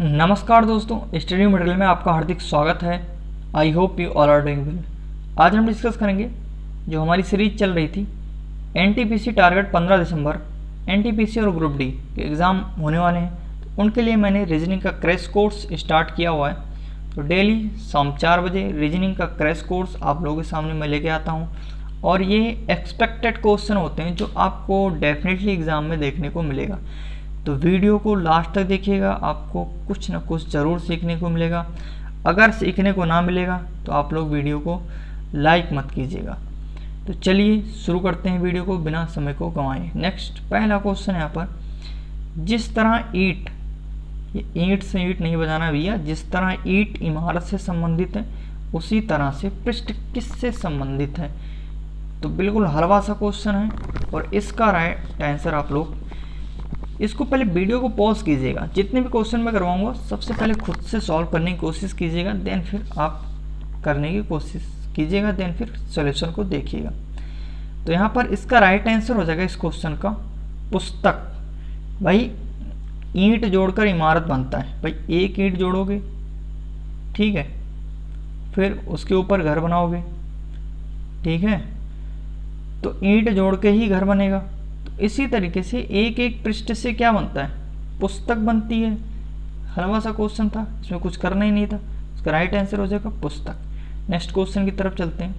नमस्कार दोस्तों, study material में आपका हार्दिक स्वागत है। I hope you all are doing well. आज हम डिस्कस करेंगे जो हमारी सीरीज चल रही थी एनटीपीसी टारगेट 15 दिसंबर। एनटीपीसी और ग्रुप डी के एग्ज़ाम होने वाले हैं, तो उनके लिए मैंने रीजनिंग का क्रैश कोर्स स्टार्ट किया हुआ है। तो डेली शाम 4 बजे रीजनिंग का क्रैश कोर्स आप लोगों के सामने मैं लेके आता हूँ, और ये एक्सपेक्टेड क्वेश्चन होते हैं जो आपको डेफिनेटली एग्ज़ाम में देखने को मिलेगा। तो वीडियो को लास्ट तक देखिएगा, आपको कुछ ना कुछ ज़रूर सीखने को मिलेगा। अगर सीखने को ना मिलेगा तो आप लोग वीडियो को लाइक मत कीजिएगा। तो चलिए शुरू करते हैं वीडियो को बिना समय को गंवाए। नेक्स्ट पहला क्वेश्चन यहाँ पर, जिस तरह ईंट, ये ईंट से ईंट नहीं बजाना भैया, जिस तरह ईंट इमारत से संबंधित है उसी तरह से पृष्ठ किससे संबंधित है। तो बिल्कुल हलवा सा क्वेश्चन है, और इसका राइट आंसर आप लोग इसको पहले वीडियो को पॉज कीजिएगा। जितने भी क्वेश्चन मैं करवाऊंगा सबसे पहले खुद से सॉल्व करने की कोशिश कीजिएगा, देन फिर आप करने की कोशिश कीजिएगा, देन फिर सॉल्यूशन को देखिएगा। तो यहाँ पर इसका राइट आंसर हो जाएगा इस क्वेश्चन का पुस्तक। भाई ईंट जोड़कर इमारत बनता है, भाई एक ईंट जोड़ोगे, ठीक है, फिर उसके ऊपर घर बनाओगे, ठीक है, तो ईंट जोड़ के ही घर बनेगा। इसी तरीके से एक एक पृष्ठ से क्या बनता है, पुस्तक बनती है। हलवा सा क्वेश्चन था, इसमें कुछ करना ही नहीं था। इसका राइट आंसर हो जाएगा पुस्तक। नेक्स्ट क्वेश्चन की तरफ चलते हैं।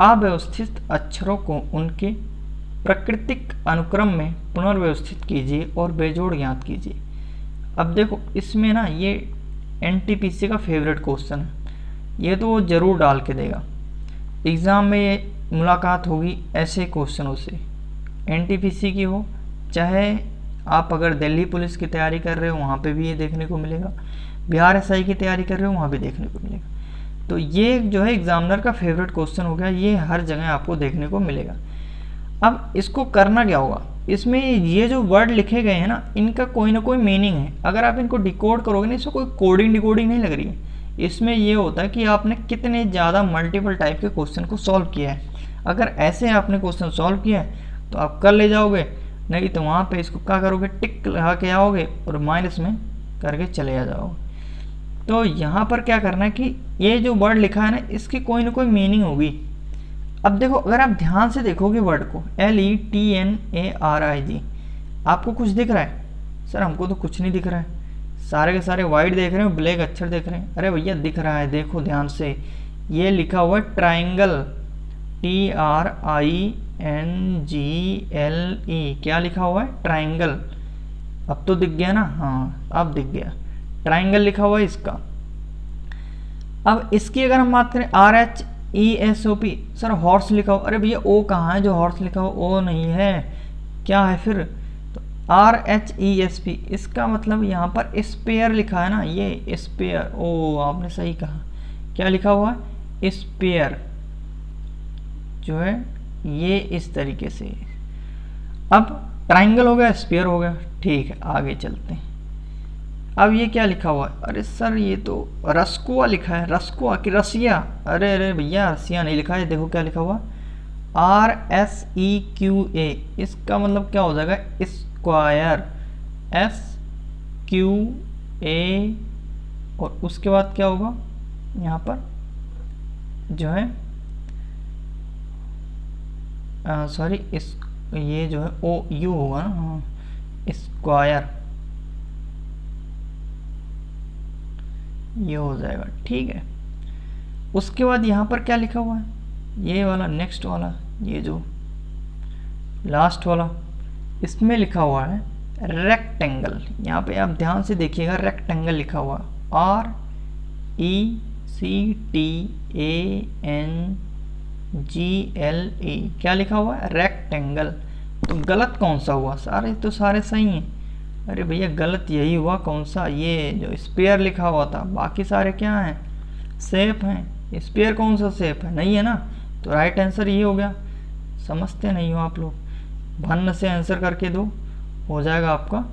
अव्यवस्थित अक्षरों को उनके प्राकृतिक अनुक्रम में पुनर्व्यवस्थित कीजिए और बेजोड़ ज्ञात कीजिए। अब देखो इसमें ना ये एनटीपीसी का फेवरेट क्वेश्चन है, ये तो वो जरूर डाल के देगा एग्ज़ाम में। ये मुलाकात होगी ऐसे क्वेश्चनों से, एनटीपीसी की हो, चाहे आप अगर दिल्ली पुलिस की तैयारी कर रहे हो वहाँ पे भी ये देखने को मिलेगा, बिहार एसआई की तैयारी कर रहे हो वहाँ भी देखने को मिलेगा। तो ये जो है एग्जामिनर का फेवरेट क्वेश्चन हो गया, ये हर जगह आपको देखने को मिलेगा। अब इसको करना क्या होगा, इसमें ये जो वर्ड लिखे गए हैं ना, इनका कोई ना कोई मीनिंग है। अगर आप इनको डिकोड करोगे ना, इसमें कोई कोडिंग डिकोडिंग नहीं लग रही है। इसमें ये होता है कि आपने कितने ज़्यादा मल्टीपल टाइप के क्वेश्चन को सॉल्व किया है। अगर ऐसे आपने क्वेश्चन सॉल्व किया है तो आप कर ले जाओगे, नहीं तो वहाँ पे इसको क्या करोगे, टिक लगा के आओगे और माइनस में करके चले आ जाओगे। तो यहाँ पर क्या करना है कि ये जो वर्ड लिखा है ना, इसकी कोई ना कोई मीनिंग होगी। अब देखो अगर आप ध्यान से देखोगे वर्ड को, LETNARIG, आपको कुछ दिख रहा है? सर हमको तो कुछ नहीं दिख रहा है, सारे के सारे वाइट देख रहे हो, ब्लैक अक्षर देख रहे हैं। अरे भैया दिख रहा है, देखो ध्यान से, ये लिखा हुआ है ट्राइंगल, TRINGLE। क्या लिखा हुआ है? ट्राइंगल। अब तो दिख गया ना? हाँ अब दिख गया, ट्राइंगल लिखा हुआ है इसका। अब इसकी अगर हम बात करें RHESOP, सर हॉर्स लिखा हुआ, अरे भैया ओ कहाँ है जो हॉर्स लिखा हुआ? ओ नहीं है, क्या है फिर? तो RHESP, इसका मतलब यहाँ पर स्पेयर लिखा है ना, ये स्पेयर। ओ आपने सही कहा, क्या लिखा हुआ है? स्पेयर जो है ये इस तरीके से। अब ट्राइंगल हो गया, स्फीयर हो गया, ठीक है आगे चलते हैं। अब ये क्या लिखा हुआ है? अरे सर ये तो रस्कुआ लिखा है, रस्कुआ की रसिया? अरे अरे भैया रसिया नहीं लिखा है, देखो क्या लिखा हुआ, RSEQA, इसका मतलब क्या हो जाएगा? स्क्वायर, SQA, और उसके बाद क्या होगा यहाँ पर जो है सॉरी, इस ये जो है OU होगा ना, हाँ स्क्वायर, ये हो जाएगा, ठीक है। उसके बाद यहाँ पर क्या लिखा हुआ है? ये वाला नेक्स्ट वाला, ये जो लास्ट वाला, इसमें लिखा हुआ है रेक्टेंगल। यहाँ पे आप ध्यान से देखिएगा, रेक्टेंगल लिखा हुआ RECTANGLE, क्या लिखा हुआ है? रेक्टेंगल। तो गलत कौन सा हुआ? सारे तो सारे सही हैं। अरे भैया गलत यही हुआ, कौन सा? ये जो स्पेयर लिखा हुआ था, बाकी सारे क्या हैं? शेप हैं। स्पेयर कौन सा शेप है? नहीं है ना, तो राइट आंसर ये हो गया। समझते नहीं हो आप लोग? भन्न से आंसर करके दो, हो जाएगा आपका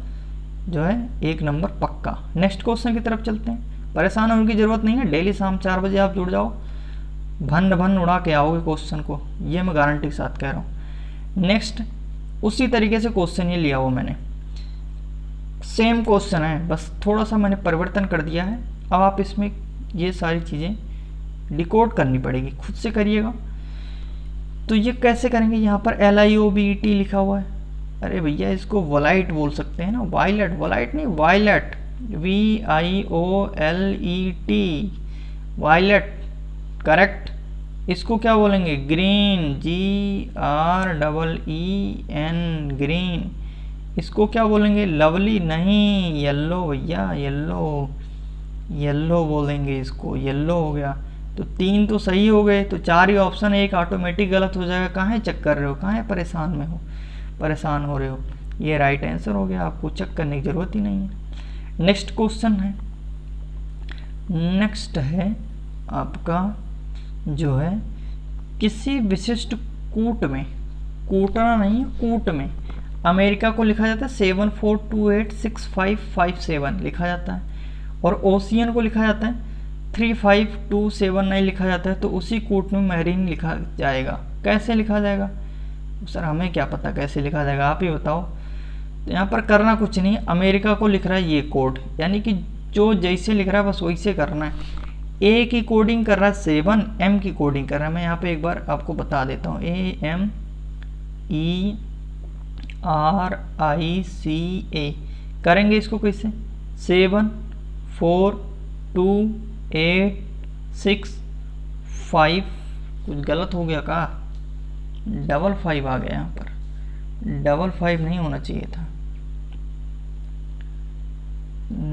जो है 1 नंबर पक्का। नेक्स्ट क्वेश्चन की तरफ चलते हैं। परेशान होने की ज़रूरत नहीं है, डेली शाम 4 बजे आप जुड़ जाओ, भन्न उड़ा के आओगे क्वेश्चन को, ये मैं गारंटी के साथ कह रहा हूँ। नेक्स्ट उसी तरीके से क्वेश्चन ये लिया हुआ मैंने, सेम क्वेश्चन है, बस थोड़ा सा मैंने परिवर्तन कर दिया है। अब आप इसमें ये सारी चीज़ें डिकोड करनी पड़ेगी, खुद से करिएगा। तो ये कैसे करेंगे, यहाँ पर LIOBET लिखा हुआ है, अरे भैया इसको वॉलाइट बोल सकते हैं ना, वायलेट, वॉलाइट नहीं वायलेट, VIOLET, वायलेट, करेक्ट। इसको क्या बोलेंगे, ग्रीन, GREEN, ग्रीन। इसको क्या बोलेंगे, लवली नहीं, येल्लो भैया, येल्लो, येल्लो बोलेंगे इसको, येल्लो हो गया। तो 3 तो सही हो गए, तो 4 ही ऑप्शन, एक ऑटोमेटिक गलत हो जाएगा। कहाँ चेक कर रहे हो, कहाँ परेशान हो रहे हो, ये राइट आंसर हो गया, आपको चेक करने की ज़रूरत ही नहीं है। नेक्स्ट क्वेश्चन है, नेक्स्ट है आपका जो है, किसी विशिष्ट कूट में, कूटना नहीं, कूट में अमेरिका को लिखा जाता है 74286557 लिखा जाता है, और ओशियन को लिखा जाता है 35279 लिखा जाता है। तो उसी कूट में मैरीन लिखा जाएगा, कैसे लिखा जाएगा सर, हमें क्या पता कैसे लिखा जाएगा, आप ही बताओ। तो यहाँ पर करना कुछ नहीं, अमेरिका को लिख रहा है ये कोड, यानी कि जो जैसे लिख रहा है बस वैसे करना है। ए की कोडिंग कर रहा है 7, M की कोडिंग कर रहा है, मैं यहाँ पे एक बार आपको बता देता हूँ, AMERICA करेंगे इसको कैसे, 7 4 2 8 6 5, कुछ गलत हो गया का, 55 आ गया, यहाँ पर 55 नहीं होना चाहिए था,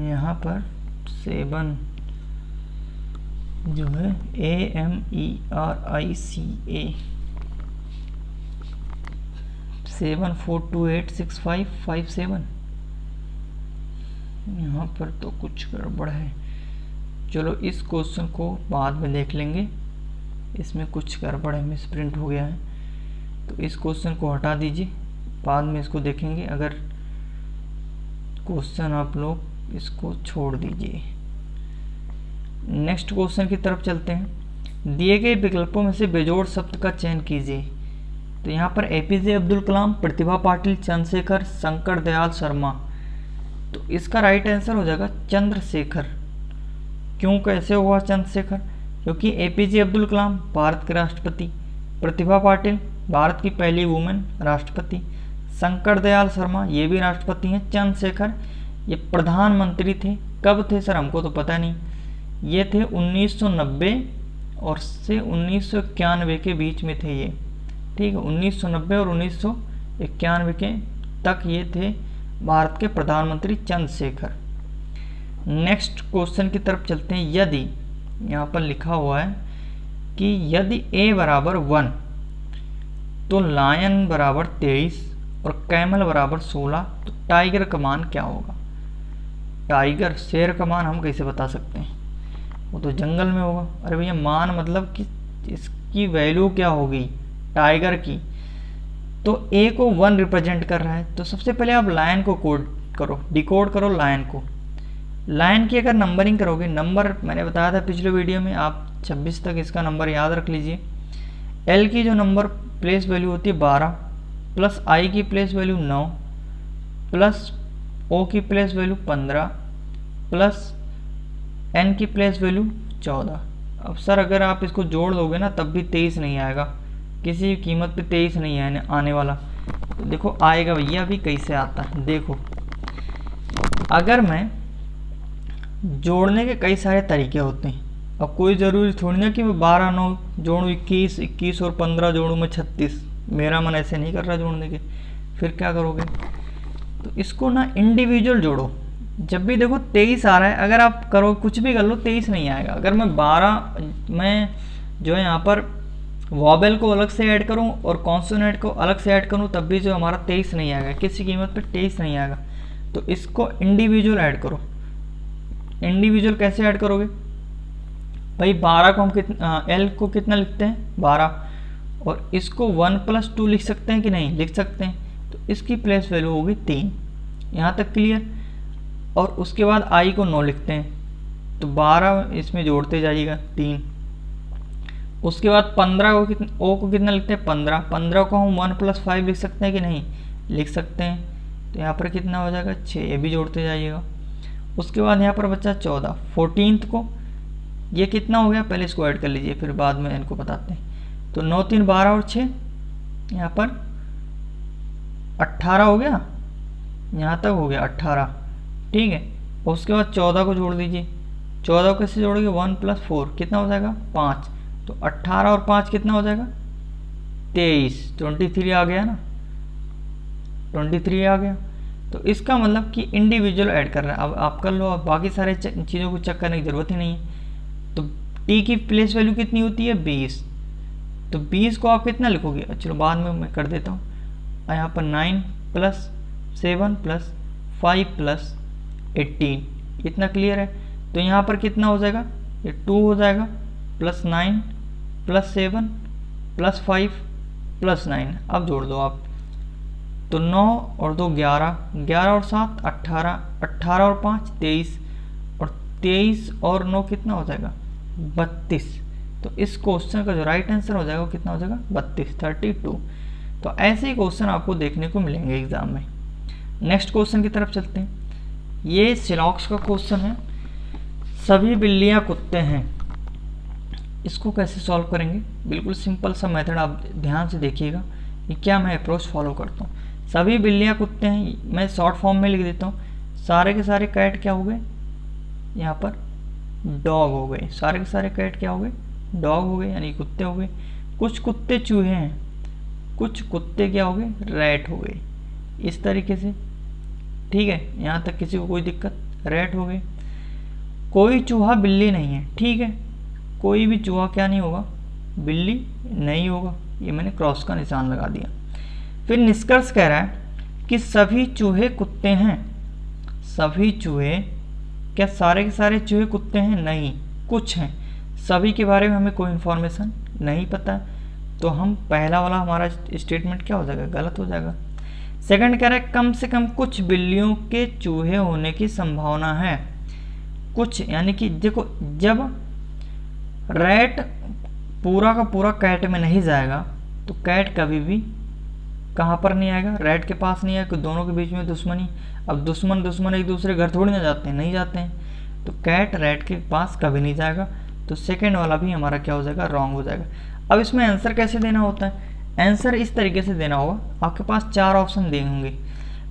यहाँ पर 7 जो है AMERICA 74286557, यहाँ पर तो कुछ गड़बड़ है। चलो इस क्वेश्चन को बाद में देख लेंगे, इसमें कुछ गड़बड़ है, मिसप्रिंट हो गया है, तो इस क्वेश्चन को हटा दीजिए, बाद में इसको देखेंगे। अगर क्वेश्चन आप लोग इसको छोड़ दीजिए। नेक्स्ट क्वेश्चन की तरफ चलते हैं। दिए गए विकल्पों में से बेजोड़ शब्द का चयन कीजिए। तो यहाँ पर APJ अब्दुल कलाम, प्रतिभा पाटिल, चंद्रशेखर, शंकर दयाल शर्मा। तो इसका राइट आंसर हो जाएगा चंद्रशेखर। क्यों, कैसे हुआ चंद्रशेखर, क्योंकि APJ अब्दुल कलाम भारत के राष्ट्रपति, प्रतिभा पाटिल भारत की पहली वुमेन राष्ट्रपति, शंकर दयाल शर्मा ये भी राष्ट्रपति हैं, चंद्रशेखर ये प्रधानमंत्री थे। कब थे सर, हमको तो पता नहीं, ये थे 1990 और से 1991 के बीच में थे ये, ठीक है, 1990 और 1991 के तक ये थे भारत के प्रधानमंत्री चंद्रशेखर। नेक्स्ट क्वेश्चन की तरफ चलते हैं। यदि यहाँ पर लिखा हुआ है कि यदि A बराबर 1 तो लायन बराबर 23 और कैमल बराबर 16, तो टाइगर का मान क्या होगा। टाइगर, शेर का मान हम कैसे बता सकते हैं, वो तो जंगल में होगा। अरे भैया मान मतलब कि इसकी वैल्यू क्या होगी टाइगर की, तो A को 1 रिप्रेजेंट कर रहा है, तो सबसे पहले आप लायन को कोड करो, डिकोड करो लायन को। लायन की अगर नंबरिंग करोगे, नंबर मैंने बताया था पिछले वीडियो में, आप 26 तक इसका नंबर याद रख लीजिए। L की जो नंबर प्लेस वैल्यू होती है 12, प्लस I की प्लेस वैल्यू 9, प्लस O की प्लेस वैल्यू 15, प्लस N की प्लेस वैल्यू 14। अब सर अगर आप इसको जोड़ दोगे ना तब भी 23 नहीं आएगा, किसी भी कीमत पे 23 नहीं आने वाला। तो देखो आएगा भैया, अभी कैसे आता है देखो। अगर मैं जोड़ने के कई सारे तरीके होते हैं, अब कोई ज़रूरी थोड़ी ना कि मैं 12 9 जोड़ूँ, 21 21 और 15 जोड़ूँ मैं 36, मेरा मन ऐसे नहीं कर रहा जोड़ने के। फिर क्या करोगे, तो इसको ना इंडिविजुअल जोड़ो। जब भी देखो 23 आ रहा है, अगर आप करो कुछ भी कर लो 23 नहीं आएगा। अगर मैं 12 मैं जो है यहाँ पर वॉबल को अलग से ऐड करूँ और कॉन्सोनेंट को अलग से ऐड करूँ तब भी जो हमारा 23 नहीं आएगा, किसी कीमत पे 23 नहीं आएगा। तो इसको इंडिविजुअल ऐड करो। इंडिविजुअल कैसे ऐड करोगे भाई, 12 को हम L को कितना लिखते हैं 12, और इसको 1 + 2 लिख सकते हैं कि नहीं, लिख सकते हैं। तो इसकी प्लेस वैल्यू होगी 3, यहाँ तक क्लियर। और उसके बाद I को 9 लिखते हैं, तो 12 इसमें जोड़ते जाइएगा 3। उसके बाद 15 को O को कितना लिखते हैं 15, 15 को हम 1 + 5 लिख सकते हैं कि नहीं, लिख सकते हैं। तो यहाँ पर कितना हो जाएगा 6, ये भी जोड़ते जाइएगा। उसके बाद यहाँ पर बचा 14, 14th को ये कितना हो गया, पहले इसको ऐड कर लीजिए फिर बाद में इनको बताते हैं। तो 9 3 12 और 6 यहाँ पर 18 हो गया, यहाँ तक हो गया 18, ठीक है। और उसके बाद 14 को जोड़ दीजिए। 14 को कैसे जोड़ोगे, 1 + 4 कितना हो जाएगा 5, तो 18 और 5 कितना हो जाएगा 23, 23 आ गया ना, 23 आ गया। तो इसका मतलब कि इंडिविजुअल ऐड कर रहा है। अब आप कर लो, अब बाकी सारे चीज़ों को चेक करने की ज़रूरत ही नहीं है। तो टी की प्लेस वैल्यू कितनी होती है 20, तो 20 को आप कितना लिखोगे, चलो बाद में मैं कर देता हूँ। यहाँ पर 9 + 7 + 5 + 18, इतना क्लियर है। तो यहाँ पर कितना हो जाएगा, ये 2 हो जाएगा, +9 + 7 + 5 + 9, अब जोड़ दो आप। तो 9 और 2 11, 11 और 7 18, 18 और 5 23, और 23 और 9 कितना हो जाएगा 32। तो इस क्वेश्चन का जो राइट आंसर हो जाएगा वो कितना हो जाएगा 32, 32। तो ऐसे ही क्वेश्चन आपको देखने को मिलेंगे एग्जाम में। नेक्स्ट क्वेश्चन की तरफ चलते हैं। ये सिलॉक्स का क्वेश्चन है, सभी बिल्लियाँ कुत्ते हैं। इसको कैसे सॉल्व करेंगे, बिल्कुल सिंपल सा मेथड, आप ध्यान से देखिएगा कि क्या मैं अप्रोच फॉलो करता हूँ। सभी बिल्लियाँ कुत्ते हैं, मैं शॉर्ट फॉर्म में लिख देता हूँ। सारे के सारे कैट क्या हो गए, यहाँ पर डॉग हो गए। सारे के सारे कैट क्या हो गए, डॉग हो गए, यानी कुत्ते हो गए। कुछ कुत्ते चूहे हैं, कुछ कुत्ते क्या हो गए, रैट हो गए, इस तरीके से, ठीक है। यहाँ तक किसी को कोई दिक्कत, रैट हो गए। कोई चूहा बिल्ली नहीं है, ठीक है, कोई भी चूहा क्या नहीं होगा, बिल्ली नहीं होगा। ये मैंने क्रॉस का निशान लगा दिया। फिर निष्कर्ष कह रहा है कि सभी चूहे कुत्ते हैं। सभी चूहे, क्या सारे के सारे चूहे कुत्ते हैं, नहीं, कुछ हैं। सभी के बारे में हमें कोई इन्फॉर्मेशन नहीं पता है, तो हम पहला वाला हमारा स्टेटमेंट क्या हो जाएगा, गलत हो जाएगा। सेकंड कह रहा है कम से कम कुछ बिल्लियों के चूहे होने की संभावना है। कुछ यानी कि देखो, जब रैट पूरा का पूरा कैट में नहीं जाएगा तो कैट कभी भी कहाँ पर नहीं आएगा, रैट के पास नहीं आएगा। दोनों के बीच में दुश्मनी, अब दुश्मन एक दूसरे घर थोड़ी ना जाते हैं, नहीं जाते हैं। तो कैट रैट के पास कभी नहीं जाएगा। तो सेकंड वाला भी हमारा क्या हो जाएगा, रॉन्ग हो जाएगा। अब इसमें आंसर कैसे देना होता है, आंसर इस तरीके से देना होगा। आपके पास 4 ऑप्शन दिए होंगे।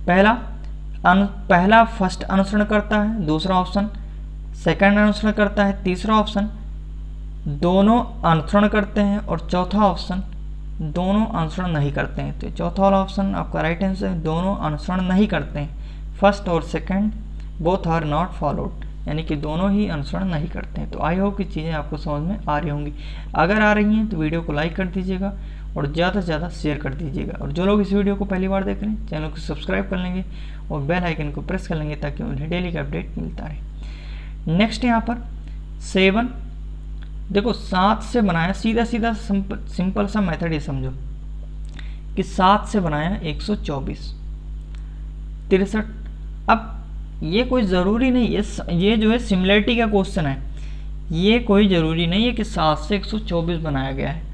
पहला फर्स्ट अनुसरण करता है, दूसरा ऑप्शन सेकंड अनुसरण करता है, तीसरा ऑप्शन दोनों अनुसरण करते हैं, और चौथा ऑप्शन दोनों अनुसरण नहीं करते हैं। तो चौथा वाला ऑप्शन आपका राइट आंसर है, दोनों अनुसरण नहीं करते हैं। फर्स्ट और second both are not followed, यानी कि दोनों ही अनुसरण नहीं करते हैं। तो आई होप कि चीज़ें आपको समझ में आ रही होंगी। अगर आ रही हैं तो वीडियो को लाइक कर दीजिएगा और ज़्यादा से ज़्यादा शेयर कर दीजिएगा। और जो लोग इस वीडियो को पहली बार देख रहे हैं, चैनल को सब्सक्राइब कर लेंगे और बेल आइकन को प्रेस कर लेंगे ताकि उन्हें डेली का अपडेट मिलता रहे। नेक्स्ट यहाँ पर 7, देखो 7 से बनाया, सीधा सीधा सिंपल सा मेथड ये समझो कि 7 से बनाया 124, 63। अब ये कोई ज़रूरी नहीं, ये जो है सिमिलरिटी का क्वेश्चन है, ये कोई ज़रूरी नहीं है कि 7 से 124 बनाया गया है।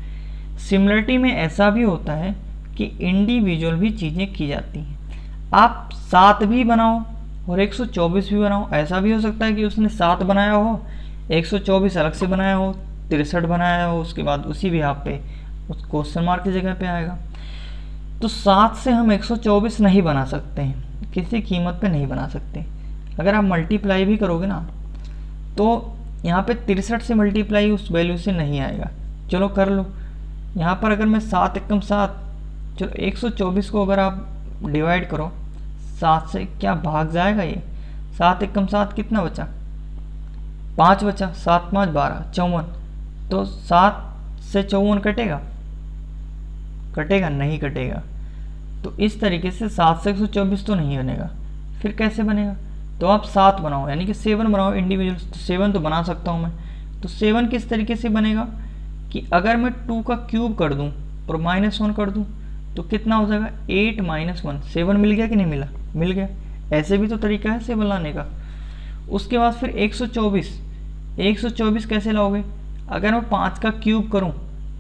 सिमिलरिटी में ऐसा भी होता है कि इंडिविजुअल भी चीज़ें की जाती हैं। आप 7 भी बनाओ और 124 भी बनाओ, ऐसा भी हो सकता है कि उसने 7 बनाया हो, 124 अलग से बनाया हो, 63 बनाया हो, उसके बाद उसी भी आप पे उस क्वेश्चन मार्क की जगह पे आएगा। तो 7 से हम 124 नहीं बना सकते हैं, किसी कीमत पे नहीं बना सकते। अगर आप मल्टीप्लाई भी करोगे ना तो यहाँ पे 63 से मल्टीप्लाई उस वैल्यू से नहीं आएगा। चलो कर लो, यहाँ पर अगर मैं 7 एकम 7, चलो 124 को अगर आप डिवाइड करो 7 से, क्या भाग जाएगा ये, 7 एकम 7 कितना बचा, 5 बचा, 7 5 12 54। तो 7 से 54 कटेगा, कटेगा नहीं कटेगा। तो इस तरीके से 7 से 124 तो नहीं बनेगा। फिर कैसे बनेगा, तो आप 7 बनाओ, यानी कि 7 बनाओ इंडिविजुअल। तो 7 तो बना सकता हूँ मैं। तो 7 किस तरीके से बनेगा कि अगर मैं 2 का क्यूब कर दूँ और -1 कर दूँ तो कितना हो जाएगा, 8 - 1। 7 मिल गया कि नहीं मिला, मिल गया। ऐसे भी तो तरीका है 7 लाने का। उसके बाद फिर 124 कैसे लाओगे, अगर मैं 5 का क्यूब करूं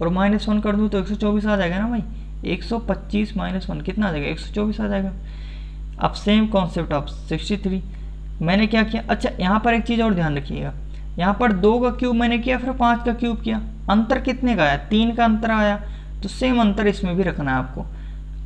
और -1 कर दूं तो 124 आ जाएगा ना भाई। 125 - 1 कितना आ जाएगा, 124 आ जाएगा। अब सेम कॉन्सेप्ट ऑफ 63 मैंने क्या किया, अच्छा यहाँ पर एक चीज़ और ध्यान रखिएगा, यहाँ पर 2 का क्यूब मैंने किया फिर 5 का क्यूब किया, अंतर कितने का आया, 3 का अंतर आया, तो सेम अंतर इसमें भी रखना है आपको।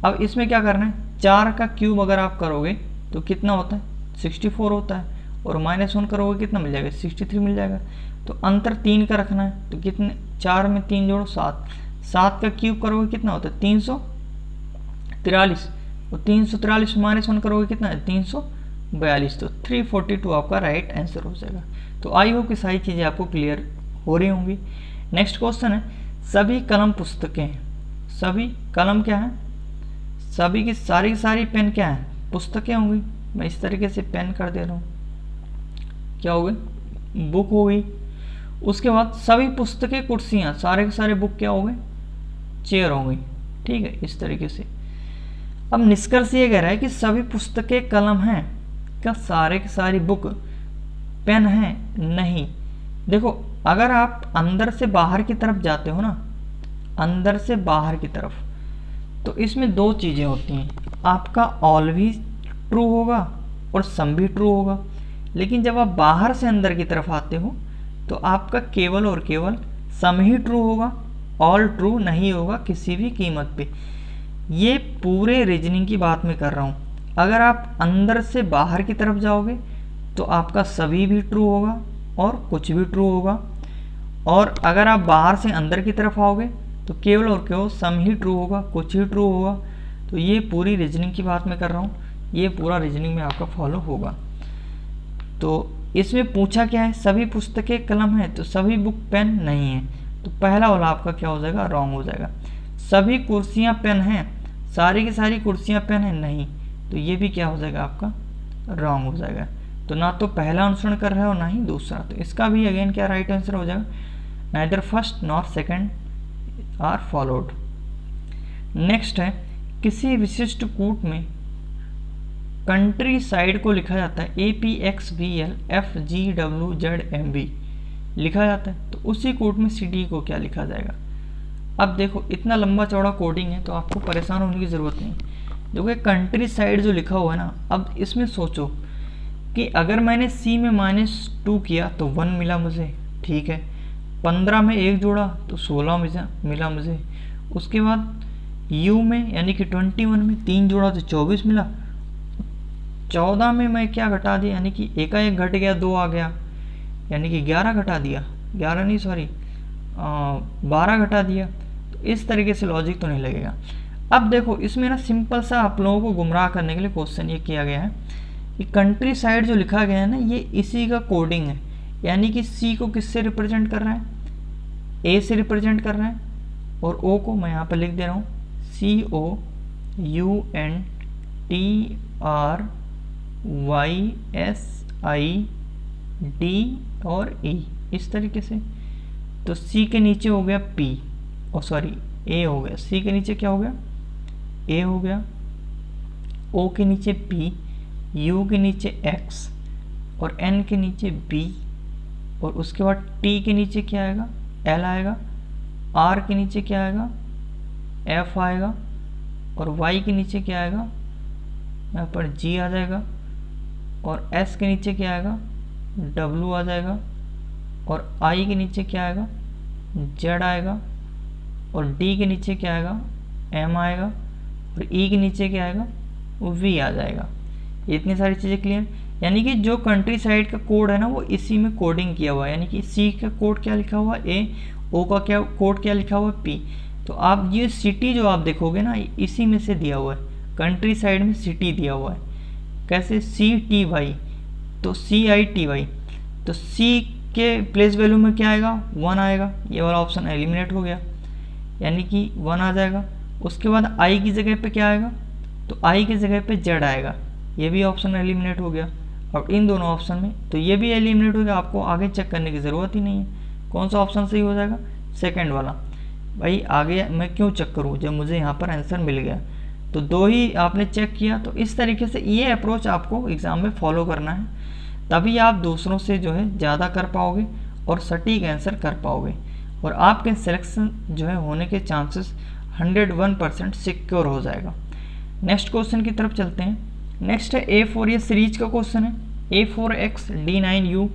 अब इसमें क्या करना है, 4 का क्यूब अगर आप करोगे तो कितना होता है 64 होता है, और -1 करोगे कितना मिल जाएगा 63 मिल जाएगा। तो अंतर 3 का रखना है, तो कितने 4 में 3 जोड़ो 7, 7 का क्यूब करोगे कितना होता है 343, और 343 -1 करोगे कितना है 342, तो 342 आपका राइट आंसर हो जाएगा। तो आई होप कि सारी चीज़ें आपको क्लियर हो रही होंगी। नेक्स्ट क्वेश्चन है, सभी कलम पुस्तकें हैं, सभी कलम क्या है, सभी की सारी पेन क्या है पुस्तकें होंगी। मैं इस तरीके से पेन कर दे रहा हूँ, क्या हो गई बुक हो गई। उसके बाद सभी पुस्तकें कुर्सियाँ, सारे के सारे बुक क्या हो गए चेयर हो गई, ठीक है इस तरीके से। अब निष्कर्ष ये कह रहा है कि सभी पुस्तकें कलम हैं, क्या सारे की सारी बुक पेन हैं, नहीं। देखो अगर आप अंदर से बाहर की तरफ जाते हो ना, अंदर से बाहर की तरफ, तो इसमें 2 चीज़ें होती हैं, आपका ऑल भी ट्रू होगा और सम भी ट्रू होगा। लेकिन जब आप बाहर से अंदर की तरफ आते हो तो आपका केवल और केवल सम ही ट्रू होगा, ऑल ट्रू नहीं होगा किसी भी कीमत पे। ये पूरे रीजनिंग की बात मैं कर रहा हूँ। अगर आप अंदर से बाहर की तरफ जाओगे तो आपका सभी भी ट्रू होगा और कुछ भी ट्रू होगा, और अगर आप बाहर से अंदर की तरफ आओगे तो केवल और केवल सम ही ट्रू होगा, कुछ ही ट्रू होगा। तो ये पूरी रीजनिंग की बात मैं कर रहा हूँ, ये पूरा रीजनिंग में आपका फॉलो होगा। तो इसमें पूछा क्या है, सभी पुस्तकें कलम है, तो सभी बुक पेन नहीं है, तो पहला वाला आपका क्या हो जाएगा रॉन्ग हो जाएगा। सभी कुर्सियाँ पेन हैं, सारी की सारी कुर्सियाँ पेन है, नहीं, तो ये भी क्या हो जाएगा आपका रॉन्ग हो जाएगा। तो ना तो पहला अनुसरण कर रहा है और ना ही दूसरा, तो इसका भी अगेन क्या राइट आंसर हो जाएगा, neither first nor second are followed. Next है, किसी विशिष्ट कूट में कंट्री साइड को लिखा जाता है APXVL FGWZMB लिखा जाता है, तो उसी कोड में सिटी को क्या लिखा जाएगा। अब देखो इतना लंबा चौड़ा कोडिंग है तो आपको परेशान होने की ज़रूरत नहीं। देखो कंट्री साइड जो लिखा हुआ है ना, अब इसमें सोचो कि अगर मैंने C में -2 किया तो 1 मिला मुझे, ठीक है, 15 में 1 जोड़ा तो 16 मिला मुझे, उसके बाद U में यानी कि 21 में 3 जोड़ा तो 24 मिला, 14 में मैं क्या घटा दिया, यानी कि एकाएक घट गया 2 आ गया, यानी कि 11 घटा दिया, 11 नहीं सॉरी 12 घटा दिया। तो इस तरीके से लॉजिक तो नहीं लगेगा। अब देखो इसमें ना सिंपल सा आप लोगों को गुमराह करने के लिए क्वेश्चन ये किया गया है कि कंट्री साइड जो लिखा गया है ना, ये इसी का कोडिंग है, यानी कि C को किससे रिप्रेजेंट कर रहा है, A से रिप्रेजेंट कर रहा है, और O को मैं यहाँ पर लिख दे रहा हूँ COUNTRYSID और E, इस तरीके से। तो C के नीचे हो गया P, और सॉरी A हो गया, C के नीचे क्या हो गया A हो गया, O के नीचे P, U के नीचे X और N के नीचे B, और उसके बाद T के नीचे क्या आएगा L आएगा, R के नीचे क्या आएगा F आएगा, और Y के नीचे क्या आएगा यहाँ पर G आ जाएगा, और S के नीचे क्या आएगा W आ जाएगा, और I के नीचे क्या आएगा Z आएगा, और D के नीचे क्या आएगा M आएगा, और E के नीचे क्या आएगा वो V आ जाएगा। इतनी सारी चीज़ें क्लियर, यानी कि जो कंट्री साइड का कोड है ना वो इसी में कोडिंग किया हुआ है, यानी कि C का कोड क्या लिखा हुआ है A, O का क्या कोड क्या लिखा हुआ है P। तो आप ये सिटी जो आप देखोगे ना इसी में से दिया हुआ है, कंट्री साइड में सिटी दिया हुआ है, कैसे CTY, तो CITY, तो C के प्लेस वैल्यू में क्या आएगा 1 आएगा, ये वाला ऑप्शन एलिमिनेट हो गया, यानी कि 1 आ जाएगा। उसके बाद I की जगह पे क्या आएगा, तो I की जगह पे Z आएगा, ये भी ऑप्शन एलिमिनेट हो गया। और इन दोनों ऑप्शन में तो ये भी एलिमिनेट हो गया, आपको आगे चेक करने की ज़रूरत ही नहीं है कौन सा ऑप्शन सही हो जाएगा, सेकंड वाला। भाई आगे मैं क्यों चेक करूँ जब मुझे यहाँ पर आंसर मिल गया। तो 2 ही आपने चेक किया। तो इस तरीके से ये अप्रोच आपको एग्ज़ाम में फॉलो करना है, तभी आप दूसरों से जो है ज़्यादा कर पाओगे और सटीक आंसर कर पाओगे, और आपके सिलेक्शन जो है होने के चांसेस 101% सिक्योर हो जाएगा। नेक्स्ट क्वेश्चन की तरफ चलते हैं। नेक्स्ट है A4, ये सीरीज का क्वेश्चन है। A4X D9U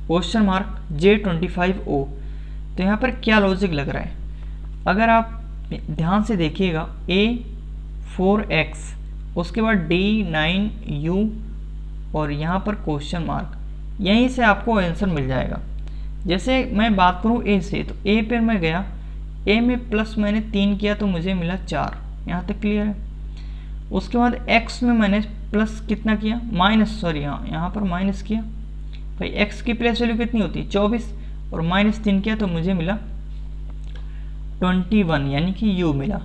question mark J25O। तो यहाँ पर क्या लॉजिक लग रहा है, अगर आप ध्यान से देखिएगा A4X उसके बाद D9U और यहाँ पर क्वेश्चन मार्क, यहीं से आपको आंसर मिल जाएगा। जैसे मैं बात करूँ A से, तो A पर मैं गया, A में प्लस मैंने 3 किया तो मुझे मिला 4, यहाँ तक क्लियर है। उसके बाद X में मैंने प्लस कितना किया, माइनस, सॉरी यहाँ पर माइनस किया भाई, X की प्लेस वैल्यू कितनी होती है 24, और माइनस 3 किया तो मुझे मिला 21, यानी कि U मिला।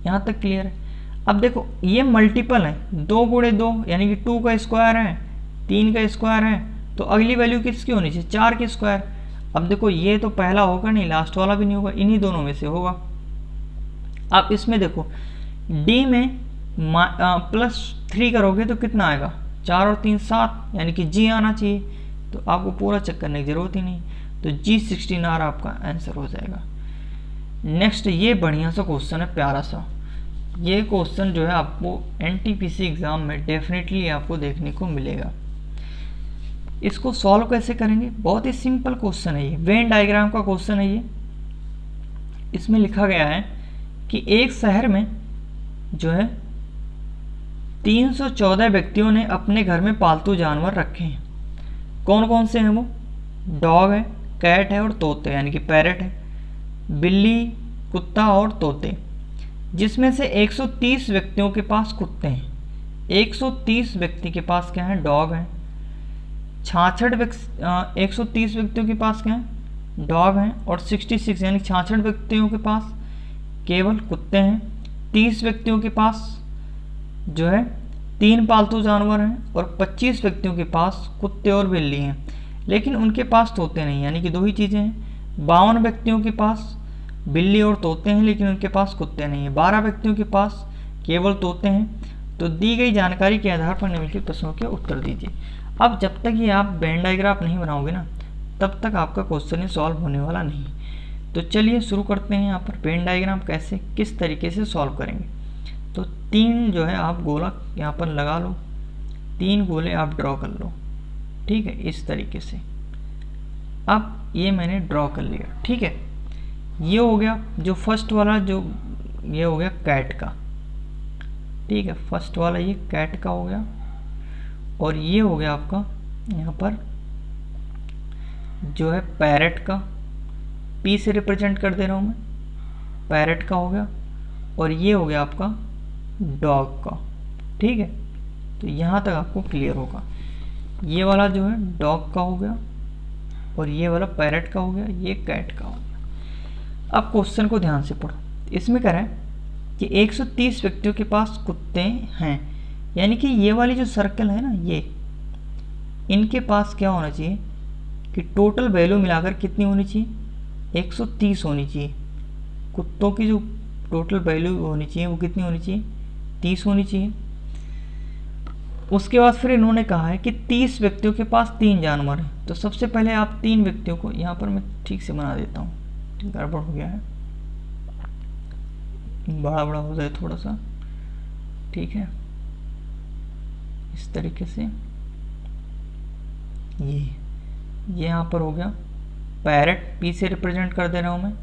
यहाँ तक क्लियर है। अब देखो ये मल्टीपल है, 2 गुणे 2 यानी कि 2 का स्क्वायर है, 3 का स्क्वायर है, तो अगली वैल्यू किसकी होनी चाहिए, 4 की स्क्वायर। अब देखो ये तो पहला होगा नहीं, लास्ट वाला भी नहीं होगा, इन्हीं दोनों में से होगा। आप इसमें देखो D में +3 करोगे तो कितना आएगा, 4 और 3 7, यानी कि G आना चाहिए, तो आपको पूरा चेक करने की ज़रूरत ही नहीं, तो G16R आपका आंसर हो जाएगा। नेक्स्ट ये बढ़िया सा क्वेश्चन है, प्यारा सा। ये क्वेश्चन जो है आपको NTPC एग्ज़ाम में डेफिनेटली आपको देखने को मिलेगा। इसको सॉल्व कैसे करेंगे, बहुत ही सिंपल क्वेश्चन है ये, वेन डायग्राम का क्वेश्चन है ये। इसमें लिखा गया है कि एक शहर में जो है 314 व्यक्तियों ने अपने घर में पालतू जानवर रखे हैं। कौन कौन से हैं वो, डॉग है, कैट है और तोते, यानी कि पैरट है, बिल्ली, कुत्ता और तोते। जिसमें से 130 व्यक्तियों के पास कुत्ते हैं, 130 व्यक्ति के पास क्या है, डॉग है। 130 व्यक्तियों के पास क्या है, डॉग हैं, और 66 यानी 66 व्यक्तियों के पास केवल कुत्ते हैं। 30 व्यक्तियों के पास जो है 3 पालतू जानवर हैं, और 25 व्यक्तियों के पास कुत्ते और बिल्ली हैं, लेकिन उनके पास तोते नहीं, यानी कि 2 ही चीज़ें हैं। 52 व्यक्तियों के पास बिल्ली और तोते हैं, लेकिन उनके पास कुत्ते नहीं हैं। 12 व्यक्तियों के पास केवल तोते हैं। तो दी गई जानकारी के आधार पर निम्नलिखित प्रश्नों के उत्तर दीजिए। अब जब तक ये आप वेन डायग्राफ नहीं बनाओगे ना, तब तक आपका क्वेश्चन ही सॉल्व होने वाला नहीं। तो चलिए शुरू करते हैं। यहाँ पर वेन डायग्राम कैसे, किस तरीके से सॉल्व करेंगे। तो 3 जो है आप गोला यहाँ पर लगा लो, 3 गोले आप ड्रॉ कर लो, ठीक है, इस तरीके से। अब ये मैंने ड्रॉ कर लिया, ठीक है। ये हो गया जो फर्स्ट वाला, जो ये हो गया कैट का, ठीक है, फर्स्ट वाला ये कैट का हो गया। और ये हो गया आपका यहाँ पर जो है पैरट का, P से रिप्रेजेंट कर दे रहा हूँ मैं, पैरट का हो गया। और ये हो गया आपका डॉग का, ठीक है। तो यहाँ तक आपको क्लियर होगा। ये वाला जो है डॉग का हो गया, और ये वाला पैरट का हो गया, ये कैट का हो गया। अब क्वेश्चन को ध्यान से पढ़ो। इसमें कह रहा है कि 130 व्यक्तियों के पास कुत्ते हैं, यानी कि ये वाली जो सर्कल है ना, ये इनके पास क्या होना चाहिए कि टोटल वैल्यू मिलाकर कितनी होनी चाहिए, 130 होनी चाहिए। कुत्तों की जो टोटल वैल्यू होनी चाहिए वो कितनी होनी चाहिए, 30 होनी चाहिए। उसके बाद फिर इन्होंने कहा है कि 30 व्यक्तियों के पास 3 जानवर हैं। तो सबसे पहले आप 3 व्यक्तियों को यहाँ पर मैं ठीक से बना देता हूँ, गड़बड़ हो गया है, बड़ा हो जाए थोड़ा सा, ठीक है, इस तरीके से। ये यहाँ पर हो गया पैरट, P से रिप्रेजेंट कर दे रहा हूँ मैं।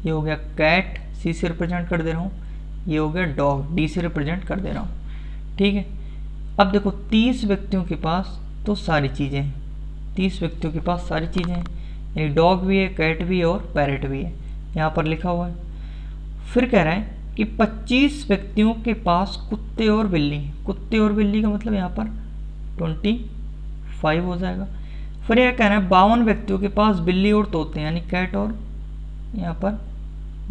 ये हो गया कैट, C से रिप्रेजेंट कर दे रहा हूँ। ये हो गया डॉग, D से रिप्रेजेंट कर दे रहा हूँ, ठीक है। अब देखो 30 व्यक्तियों के पास तो सारी चीज़ें हैं, 30 व्यक्तियों के पास सारी चीज़ें हैं, यानी डॉग भी है, कैट भी है और पैरट भी है, यहाँ पर लिखा हुआ है। फिर कह रहा है कि 25 व्यक्तियों के पास कुत्ते और बिल्ली हैं। कुत्ते और बिल्ली का मतलब यहाँ पर 25 हो जाएगा। फिर यह कह रहा है 52 व्यक्तियों के पास बिल्ली और तोते, यानी कैट, और यहाँ पर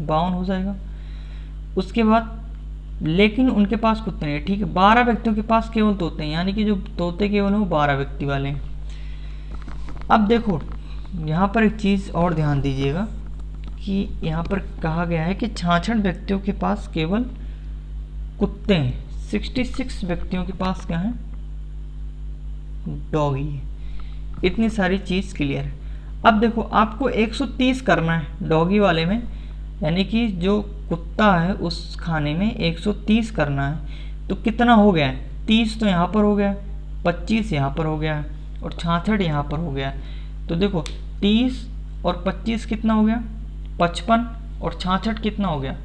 52 हो जाएगा। उसके बाद लेकिन उनके पास कुत्ते नहीं, ठीक है। 12 व्यक्तियों के पास केवल तोते हैं, यानी कि जो तोते केवल हैं वो 12 व्यक्ति वाले हैं। अब देखो यहाँ पर एक चीज़ और ध्यान दीजिएगा कि यहाँ पर कहा गया है कि 66 व्यक्तियों के पास केवल कुत्ते हैं, 66 व्यक्तियों के पास क्या है, डॉगी है। इतनी सारी चीज़ क्लियर है। अब देखो आपको 130 करना है डॉगी वाले में, यानी कि जो कुत्ता है उस खाने में 130 करना है। तो कितना हो गया है, 30 तो यहाँ पर हो गया, 25 यहाँ पर हो गया और 66 यहाँ पर हो गया। तो देखो 30 और 25 कितना हो गया, 55 और 66 कितना हो गया।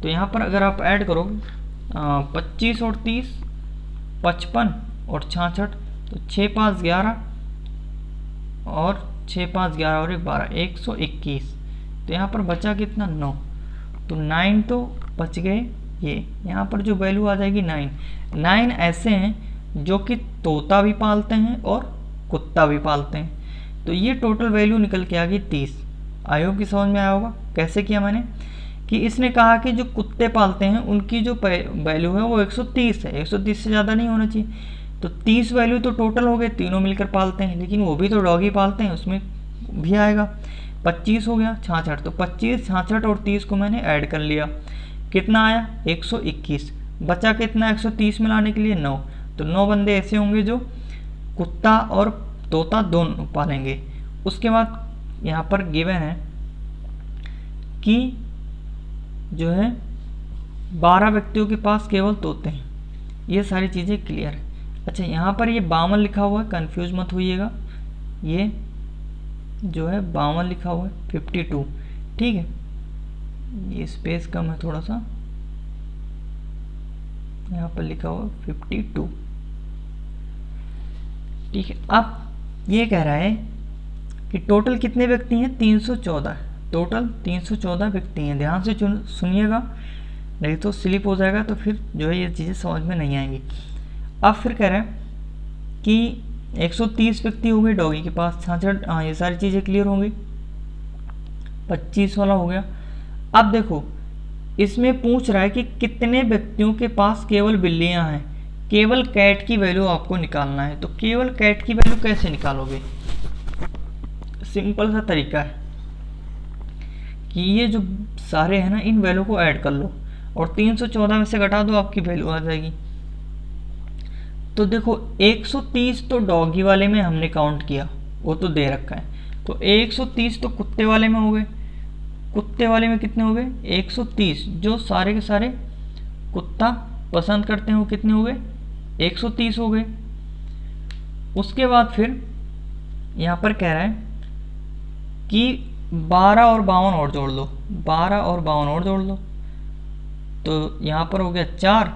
तो यहाँ पर अगर आप ऐड करोगे 25 और 30, 55 और 66, तो 6 5 11 और 6 5 11 और 1 12, 121। तो यहाँ पर बचा कितना, 9। तो 9 तो बच गए। ये यहाँ पर जो वैल्यू आ जाएगी 9 ऐसे हैं जो कि तोता भी पालते हैं और कुत्ता भी पालते हैं। तो ये टोटल वैल्यू निकल के आ गई 30। आई होप कि समझ में आया होगा कैसे किया मैंने, कि इसने कहा कि जो कुत्ते पालते हैं उनकी जो वैल्यू है वो 130 है, 130 से ज़्यादा नहीं होना चाहिए। तो 30 वैल्यू तो टोटल हो गए, तीनों मिलकर पालते हैं, लेकिन वो भी तो डॉगी पालते हैं, उसमें भी आएगा। 25 हो गया 66, तो 25 66 और 30 को मैंने ऐड कर लिया, कितना आया 121। बचा कितना 130 में लाने के लिए 9। तो 9 बंदे ऐसे होंगे जो कुत्ता और तोता दोनों पालेंगे। उसके बाद यहाँ पर गिवन है कि जो है 12 व्यक्तियों के पास केवल तोते हैं। ये सारी चीज़ें क्लियर है। अच्छा, यहाँ पर ये 52 लिखा हुआ है, कंफ्यूज मत होइएगा, ये जो है 52 लिखा हुआ है, 52, ठीक है। ये स्पेस कम है थोड़ा सा, यहाँ पर लिखा हुआ 52, ठीक है। अब ये कह रहा है कि टोटल कितने व्यक्ति हैं, 314, टोटल 314 व्यक्ति हैं। ध्यान से सुनिएगा, नहीं तो स्लिप हो जाएगा, तो फिर जो है ये चीज़ें समझ में नहीं आएंगी। अब फिर कह रहा है कि 130 व्यक्ति हो गए डॉगी के पास, 66, हाँ ये सारी चीज़ें क्लियर हो गई। 25 वाला हो गया। अब देखो इसमें पूछ रहा है कि कितने व्यक्तियों के पास केवल बिल्लियां हैं। केवल कैट की वैल्यू आपको निकालना है। तो केवल कैट की वैल्यू कैसे निकालोगे, सिंपल सा तरीका है कि ये जो सारे हैं ना, इन वैल्यू को ऐड कर लो और 314 में से घटा दो, आपकी वैल्यू आ जाएगी। तो देखो 130 तो डॉगी वाले में हमने काउंट किया, वो तो दे रखा है। तो 130 तो कुत्ते वाले में हो गए। कुत्ते वाले में कितने हो गए, 130, जो सारे के सारे कुत्ता पसंद करते हैं वो कितने हो गए, 130 हो गए। उसके बाद फिर यहाँ पर कह रहा है कि 12 और 52 और जोड़ लो, 12 और 52 और जोड़ लो। तो यहाँ पर हो गया 4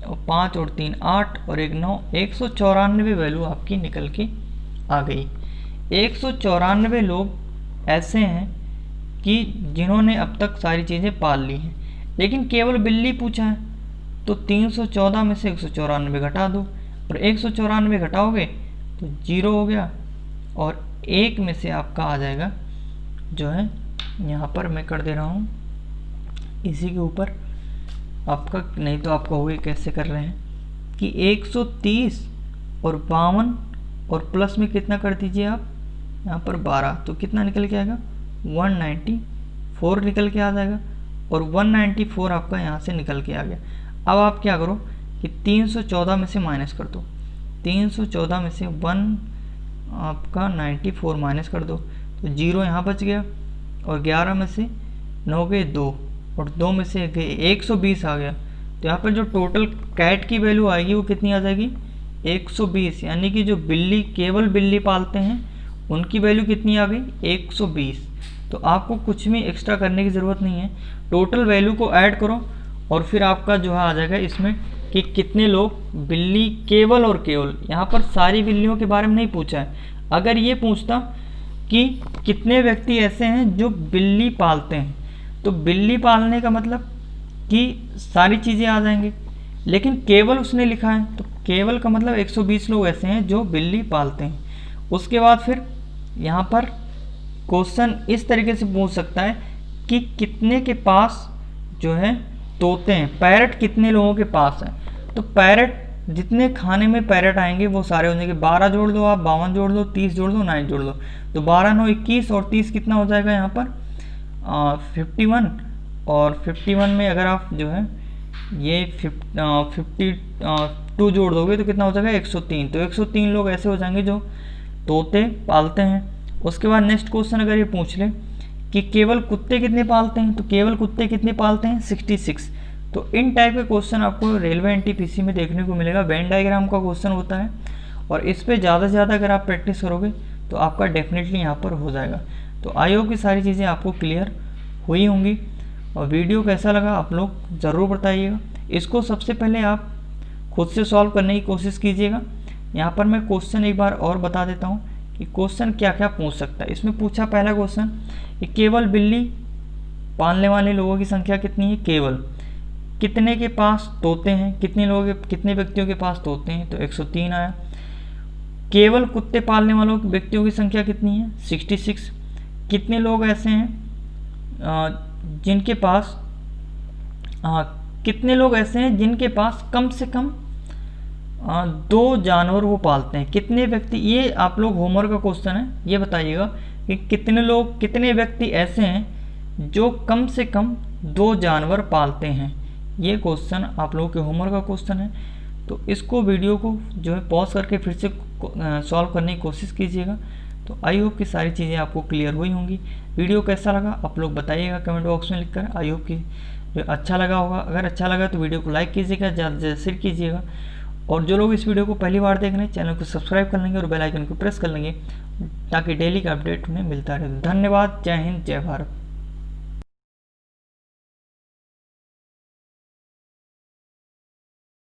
और 5 और 3 8 और 1 9, 194 वैल्यू आपकी निकल के आ गई। 194 लोग ऐसे हैं कि जिन्होंने अब तक सारी चीज़ें पाल ली हैं, लेकिन केवल बिल्ली पूछा है। तो 314 में से 194 घटा दो, और 194 घटाओगे तो 0 हो गया, और 1 में से आपका आ जाएगा जो है, यहाँ पर मैं कर दे रहा हूँ इसी के ऊपर आपका, नहीं तो आपका हुए कैसे कर रहे हैं कि 130 और 52 और प्लस में कितना कर दीजिए आप यहाँ पर 12, तो कितना निकल के आएगा 194 निकल के आ जाएगा, और 194 आपका यहाँ से निकल के आ गया। अब आप क्या करो कि 314 में से माइनस कर दो, 314 में से 1 आपका 94 माइनस कर दो, तो 0 यहाँ बच गया, और 11 में से 9 गए 2, और 2 में से गए 120 आ गया। तो यहाँ पर जो टोटल कैट की वैल्यू आएगी वो कितनी आ जाएगी 120, यानी कि जो बिल्ली केवल बिल्ली पालते हैं उनकी वैल्यू कितनी आ गई 120। तो आपको कुछ भी एक्स्ट्रा करने की ज़रूरत नहीं है, टोटल वैल्यू को ऐड करो और फिर आपका जो है आ जाएगा इसमें कि कितने लोग बिल्ली केवल और केवल। यहाँ पर सारी बिल्लियों के बारे में नहीं पूछा है। अगर ये पूछता कि कितने व्यक्ति ऐसे हैं जो बिल्ली पालते हैं, तो बिल्ली पालने का मतलब कि सारी चीज़ें आ जाएंगी, लेकिन केवल उसने लिखा है, तो केवल का मतलब 120 लोग ऐसे हैं जो बिल्ली पालते हैं। उसके बाद फिर यहाँ पर क्वेश्चन इस तरीके से पूछ सकता है कि कितने के पास जो है तोते हैं, पैरट कितने लोगों के पास है। तो पैरट जितने खाने में पैरट आएंगे वो सारे हो जाएंगे, 12 जोड़ दो आप, 52 जोड़ दो, 30 जोड़ दो, 9 जोड़ दो, तो 12 9 21 और 30 कितना हो जाएगा यहाँ पर 51, और 51 में अगर आप जो है ये 52 जोड़ दोगे तो कितना हो जाएगा 103। तो 103 लोग ऐसे हो जाएंगे जो तोते पालते हैं। उसके बाद नेक्स्ट क्वेश्चन अगर ये पूछ ले कि केवल कुत्ते कितने पालते हैं, तो केवल कुत्ते कितने पालते हैं 66। तो इन टाइप के क्वेश्चन आपको रेलवे एनटीपीसी में देखने को मिलेगा। वेन डायग्राम का क्वेश्चन होता है और इस पे ज़्यादा से ज़्यादा अगर आप प्रैक्टिस करोगे तो आपका डेफिनेटली यहाँ पर हो जाएगा। तो आई होप की सारी चीज़ें आपको क्लियर हुई होंगी। और वीडियो कैसा लगा आप लोग ज़रूर बताइएगा। इसको सबसे पहले आप खुद से सॉल्व करने की कोशिश कीजिएगा। यहाँ पर मैं क्वेश्चन एक बार और बता देता हूँ कि क्वेश्चन क्या क्या पूछ सकता है। इसमें पूछा पहला क्वेश्चन कि केवल बिल्ली पालने वाले लोगों की संख्या कितनी है। केवल कितने के पास तोते हैं, कितने व्यक्तियों के पास तोते हैं, तो 103 आया। केवल कुत्ते पालने वालों व्यक्तियों की संख्या कितनी है, 66। कितने लोग ऐसे हैं जिनके पास कम से कम 2 जानवर वो पालते हैं। कितने व्यक्ति, ये आप लोग होमवर्क का क्वेश्चन है, ये बताइएगा कि कितने व्यक्ति ऐसे हैं जो कम से कम 2 जानवर पालते हैं। ये क्वेश्चन आप लोगों के होमवर्क का क्वेश्चन है। तो इसको वीडियो को जो है पॉज करके फिर से सॉल्व करने की कोशिश कीजिएगा। तो आई होप कि सारी चीज़ें आपको क्लियर हुई होंगी। वीडियो कैसा लगा आप लोग बताइएगा कमेंट बॉक्स में लिखकर। आई होप कि अच्छा लगा होगा। अगर अच्छा लगा तो वीडियो को लाइक कीजिएगा, ज़्यादा से ज़्यादा शेयर कीजिएगा। और जो लोग इस वीडियो को पहली बार देख रहे हैं चैनल को सब्सक्राइब कर लेंगे और बेल आइकन को प्रेस कर लेंगे ताकि डेली का अपडेट उन्हें मिलता रहे। धन्यवाद। जय हिंद, जय भारत।